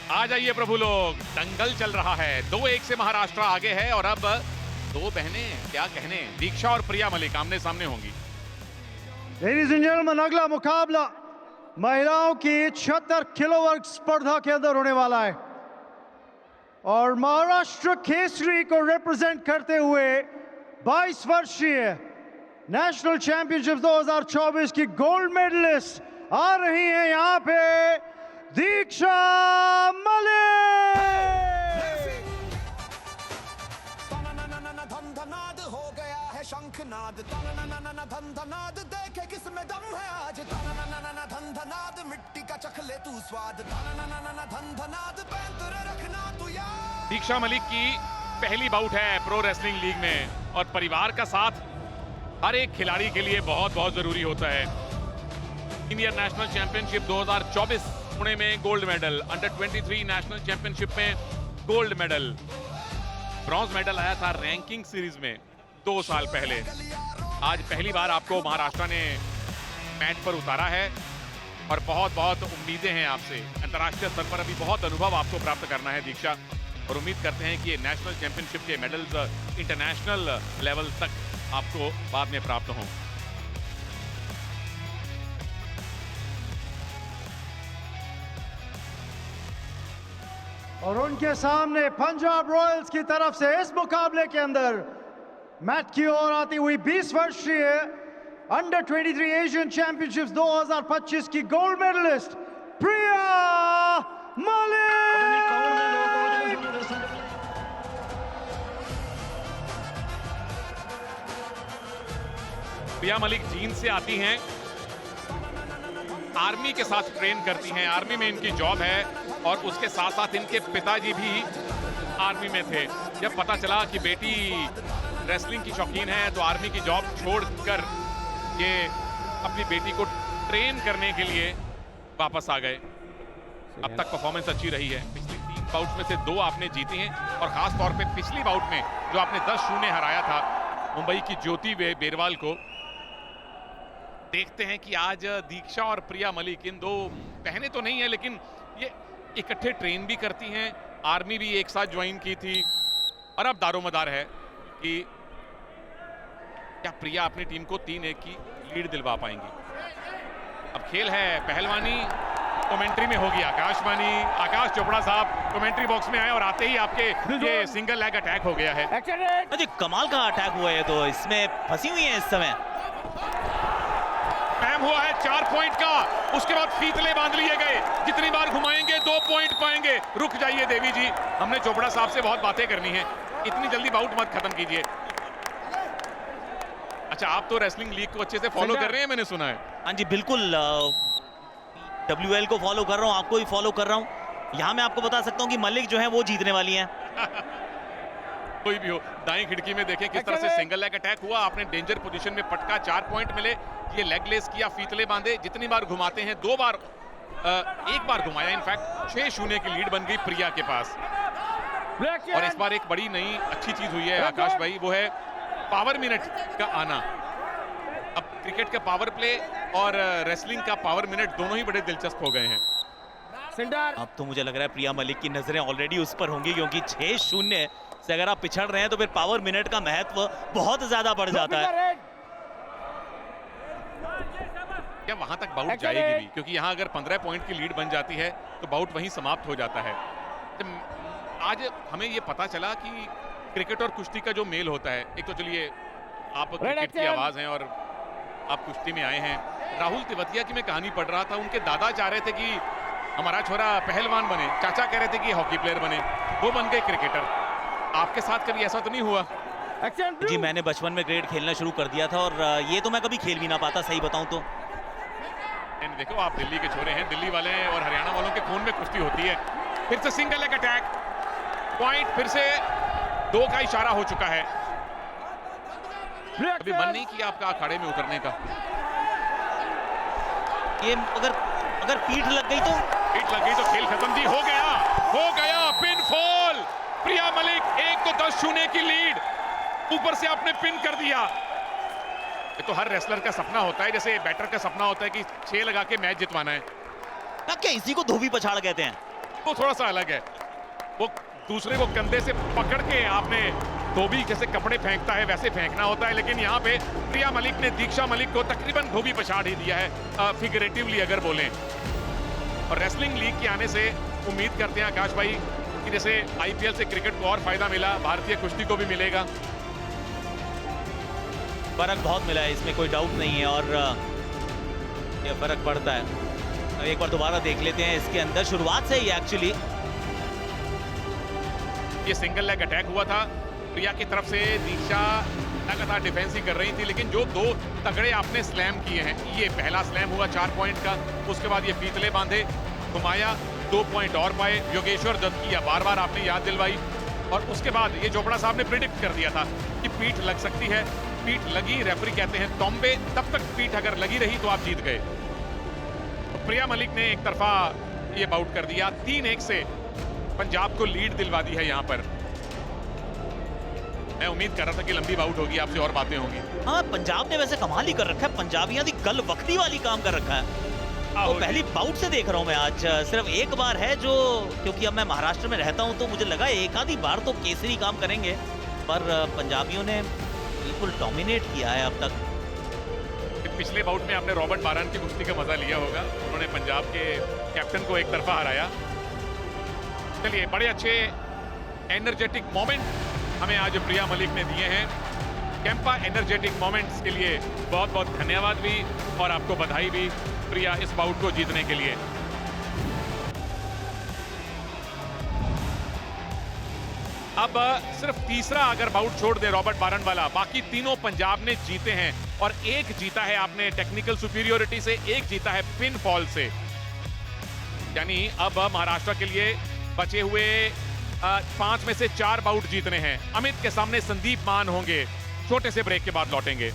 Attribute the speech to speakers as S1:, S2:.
S1: आ जाइए प्रभु लोग, दंगल चल रहा है। 2-1 से महाराष्ट्र आगे है और अब दो बहनें क्या कहने, दीक्षा और प्रिया मलिक आमने सामने होंगी।
S2: लेडीज एंड जेंटलमैन, अगला मुकाबला महिलाओं की 76 किलो वर्ग स्पर्धा के अंदर होने वाला है और महाराष्ट्र केसरी को रिप्रेजेंट करते हुए 22 वर्षीय नेशनल चैंपियनशिप 2024 की गोल्ड मेडलिस्ट आ रही हैं यहाँ पे दीक्षा मलिक।
S3: धनधनाद हो गया है शंखनाद, धनधनाद देखे किसमें दम है आज, धनधनाद मिट्टी का चख ले तू स्वाद, धनधनाद पैंतरे रखना तू याद।
S1: दीक्षा मलिक की पहली बाउट है प्रो रेसलिंग लीग में और परिवार का साथ हर एक खिलाड़ी के लिए बहुत बहुत जरूरी होता है। सीनियर नेशनल चैंपियनशिप 2024 पुणे में gold medal, under 23 national championship में गोल्ड मेडल, ब्रॉन्ज मेडल आया था रैंकिंग सीरीज में 2 साल पहले। आज पहली बार आपको महाराष्ट्र ने मैट पर उतारा है और बहुत बहुत उम्मीदें हैं आपसे। अंतर्राष्ट्रीय स्तर पर अभी बहुत अनुभव आपको प्राप्त करना है दीक्षा, और उम्मीद करते हैं कि ये नेशनल चैंपियनशिप के मेडल्स इंटरनेशनल लेवल तक आपको बाद में प्राप्त हों।
S2: और उनके सामने पंजाब रॉयल्स की तरफ से इस मुकाबले के अंदर मैच की ओर आती हुई 20 वर्षीय अंडर 23 एशियन चैंपियनशिप्स 2025 की गोल्ड मेडलिस्ट प्रिया मलिक।
S1: प्रिया मलिक जींद से आती हैं, आर्मी के साथ ट्रेन करती हैं, आर्मी में इनकी जॉब है और उसके साथ साथ इनके पिताजी भी आर्मी में थे। जब पता चला कि बेटी रेसलिंग की शौकीन है तो आर्मी की जॉब छोड़कर ये अपनी बेटी को ट्रेन करने के लिए वापस आ गए। अब तक परफॉर्मेंस अच्छी रही है, पिछली 3 बाउट में से 2 आपने जीती हैं और खास तौर पे पिछली बाउट में जो आपने 10-0 हराया था मुंबई की ज्योति बेरवाल को। देखते हैं कि आज दीक्षा और प्रिया मलिक, इन दो बहनें तो नहीं है लेकिन ये इकट्ठे ट्रेन भी करती हैं, आर्मी भी एक साथ ज्वाइन की थी और अब दारोमदार है कि क्या प्रिया अपनी टीम को 3-1 की लीड दिलवा पाएंगी। अब खेल है पहलवानी, कमेंट्री में होगी आकाशवाणी। आकाश चोपड़ा साहब कमेंट्री बॉक्स में आए और आते ही आपके ये सिंगल लेग अटैक हो गया है।
S4: अरे कमाल का अटैक हुआ है, तो इसमें फंसी हुई है इस समय।
S1: टाइम हुआ है 4 पॉइंट का, उसके बाद फीतले बांध लिए गए, जितनी बार घुमाएंगे 2 पॉइंट पाएंगे। रुक जाइए देवी जी, हमने चोपड़ा साहब से बहुत बातें करनी है, इतनी जल्दी बाउट मत खत्म कीजिए। अच्छा, आप तो रेसलिंग लीग को अच्छे से फॉलो कर रहे हैं, मैंने सुना है।
S4: हाँ जी बिल्कुल, WL को फॉलो कर रहा हूँ, आपको भी फॉलो कर रहा हूँ। यहाँ मैं आपको बता सकता हूँ कि मलिक जो है वो जीतने वाली है।
S1: कोई भी हो, दाएं खिड़की में देखें किस तरह से सिंगल लेग अटैक हुआ, आपने डेंजर पोजीशन में पटका, 4 पॉइंट मिले, ये लेग लेस किया, फीतले बांधे, जितनी बार घुमाते हैं 2 बार, एक बार घुमाया, इनफैक्ट 6-0 की लीड बन गई प्रिया के पास। और इस बार एक बड़ी नई अच्छी चीज हुई है आकाश भाई, वो है पावर मिनट का आना। अब क्रिकेट का पावर प्ले और रेसलिंग का पावर मिनट दोनों ही बड़े दिलचस्प हो गए हैं।
S4: अब तो मुझे लग रहा है प्रिया मलिक की नजरें ऑलरेडी उस पर होंगी, क्योंकि 6-0 से अगर आप पिछड़ रहे हैं तो फिर पावर मिनट का महत्व बहुत ज्यादा बढ़ जाता है।
S1: क्या वहां तक बाउट जाएगी भी, क्योंकि यहां अगर 15 पॉइंट की लीड बन जाती है तो बाउट वहीं समाप्त हो जाता है। आज हमें ये पता चला कि क्रिकेट और कुश्ती का जो मेल होता है, एक तो चलिए आप क्रिकेट की आवाज हैं और आप कुश्ती में आए हैं। राहुल तिवतिया की मैं कहानी पढ़ रहा था, उनके दादा चाह रहे थे कि हमारा छोरा पहलवान बने, चाचा कह रहे थे कि हॉकी प्लेयर बने, वो बन गए क्रिकेटर। आपके साथ कभी ऐसा तो नहीं हुआ?
S4: जी मैंने बचपन में क्रिकेट खेलना शुरू कर दिया था और ये तो मैं कभी खेल भी ना पाता, सही बताऊं तो।
S1: देखो, आप दिल्ली के छोरे हैं, दिल्ली वाले और हरियाणा वालों के खून में कुश्ती होती है। फिर से सिंगल लेग अटैक, पॉइंट फिर से 2 का इशारा हो चुका है। अभी मन नहीं किया आपका अखाड़े में उतरने का?
S4: ये अगर पीठ लग गई तो?
S1: पीठ लग गई तो खेल खत्म। जी हो गया पिन फॉल। प्रिया मलिक, एक तो 10-0 की लीड, ऊपर से आपने पिन कर दिया। ये तो हर रेसलर का सपना होता है, जैसे बैटर का सपना होता है कि 6 लगा के मैच जितवाना है।
S4: क्या इसी को धोबी पछाड़ कहते हैं?
S1: वो थोड़ा सा अलग है, वो दूसरे को कंधे से पकड़ के आपने धोबी जैसे कपड़े फेंकता है वैसे फेंकना होता है, लेकिन यहाँ पे प्रिया मलिक ने दीक्षा मलिक को तकरीबन धोबी पछाड़ ही दिया है, फिगरेटिवली अगर बोलें। और रेसलिंग लीग के आने से उम्मीद करते हैं आकाश भाई कि जैसे आईपीएल से क्रिकेट को और फायदा मिला, भारतीय कुश्ती को भी मिलेगा।
S4: फर्क बहुत मिला है, इसमें कोई डाउट नहीं है, और ये फर्क पड़ता है। एक बार दोबारा देख लेते हैं इसके अंदर, शुरुआत से ही एक्चुअली
S1: ये सिंगल लेग अटैक हुआ था प्रिया की तरफ से। दीक्षा लगातार डिफेंस ही कर रही थी, लेकिन जो दो तगड़े आपने स्लैम किए हैं, ये पहला स्लैम हुआ 4 पॉइंट का, उसके बाद ये फीतले बांधे, घुमाया, 2 पॉइंट और पाए, योगेश्वर दत्त की बार बार आपने याद दिलवाई, और उसके बाद ये चोपड़ा साहब ने प्रिडिक्ट कर दिया था कि पीठ लग सकती है, पीठ लगी, रेफरी कहते हैं तोम्बे, तब तक पीठ अगर लगी रही तो आप जीत गए। तो प्रिया मलिक ने एक तरफा ये बाउट कर दिया, 3-1 से पंजाब को लीड दिलवा दी है यहाँ पर। मैं उम्मीद कर रहा था कि लंबी बाउट होगी, आपसे और बातें होंगी।
S4: हाँ, पंजाब ने वैसे कमाल ही कर रखा है, पंजाबियां दी गल वक्री वाली काम कर रखा है। तो पहली बाउट से देख रहा हूं मैं आज, सिर्फ एक बार है जो, क्योंकि अब मैं महाराष्ट्र में रहता हूं तो मुझे लगा एक आधी बार तो केसरी काम करेंगे, पर पंजाबियों ने बिल्कुल डोमिनेट किया है अब तक।
S1: पिछले बाउट में आपने रॉबर्ट बारन की कुश्ती का मजा लिया होगा, उन्होंने पंजाब के कैप्टन को एक तरफा हराया। चलिए, बड़े अच्छे एनर्जेटिक मोमेंट हमें आज प्रिया मलिक ने दिए हैं। कैंपा एनर्जेटिक मोमेंट्स के लिए बहुत बहुत धन्यवाद भी, और आपको बधाई भी प्रिया इस बाउट को जीतने के लिए। अब सिर्फ तीसरा अगर बाउट छोड़ दे रॉबर्ट बारन वाला, बाकी तीनों पंजाब ने जीते हैं, और एक जीता है आपने टेक्निकल सुपीरियोरिटी से, एक जीता है पिन फॉल से। यानी अब महाराष्ट्र के लिए बचे हुए 5 में से 4 बाउट जीतने हैं। अमित के सामने संदीप मान होंगे। छोटे से ब्रेक के बाद लौटेंगे।